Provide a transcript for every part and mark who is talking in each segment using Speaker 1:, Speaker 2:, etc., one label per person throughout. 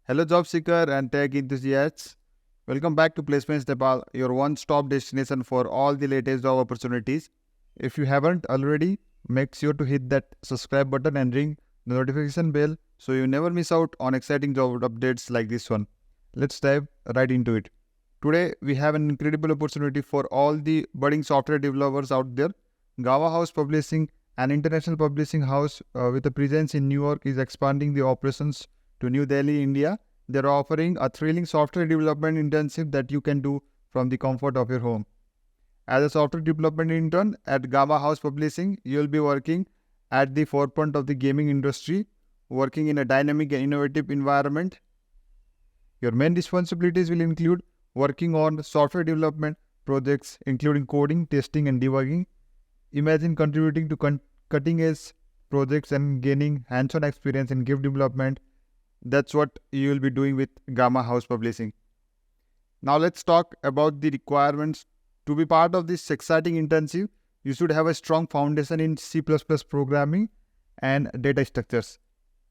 Speaker 1: Hello, job seeker and tech enthusiasts. Welcome back to Placements Nepal, your one-stop destination for all the latest job opportunities. If you haven't already, make sure to hit that subscribe button and ring the notification bell so you never miss out on exciting job updates like this one. Let's dive right into it. Today, we have an incredible opportunity for all the budding software developers out there. Gamahouse Publishing, an international publishing house with a presence in New York, is expanding the operations to New Delhi, India. They're offering a thrilling software development internship that you can do from the comfort of your home. As a software development intern at Gamahouse Publishing, you'll be working at the forefront of the gaming industry, working in a dynamic and innovative environment. Your main responsibilities will include working on software development projects, including coding, testing, and debugging. Imagine contributing to cutting-edge projects and gaining hands-on experience in game development. That's what you will be doing with Gamahouse Publishing. Now let's talk about the requirements. To be part of this exciting internship, you should have a strong foundation in C++ programming and data structures.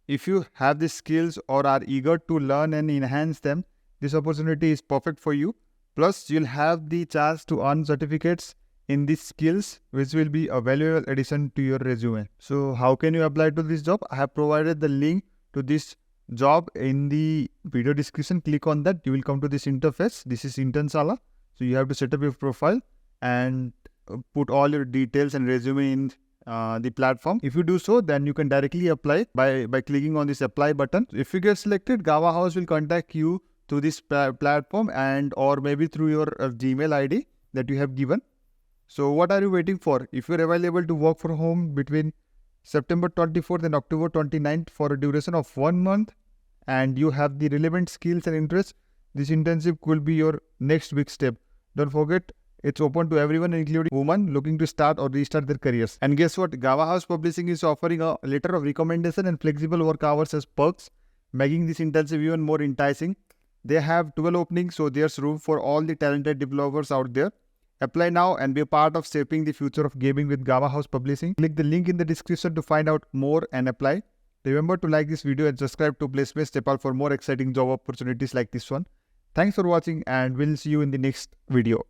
Speaker 1: If you have these skills or are eager to learn and enhance them, this opportunity is perfect for you. Plus, you'll have the chance to earn certificates in these skills, which will be a valuable addition to your resume. So how can you apply to this job? I have provided the link to this job in the video description. Click on that. You will come to this interface. This is Internsala. So you have to set up your profile and put all your details and resume in the platform. If you do so, then you can directly apply by clicking on this apply button. If you get selected, Gamahouse will contact you through this platform and or maybe through your Gmail ID that you have given. So what are you waiting for? If you're available to work from home between September 24th and October 29th for a duration of 1 month and you have the relevant skills and interests, this internship could be your next big step. Don't forget, it's open to everyone, including women looking to start or restart their careers. And guess what? Gamahouse Publishing is offering a letter of recommendation and flexible work hours as perks, making this internship even more enticing. They have 12 openings, so there's room for all the talented developers out there. Apply now and be a part of shaping the future of gaming with Gamahouse Publishing. Click the link in the description to find out more and apply. Remember to like this video and subscribe to Placements Nepal for more exciting job opportunities like this one. Thanks for watching and we'll see you in the next video.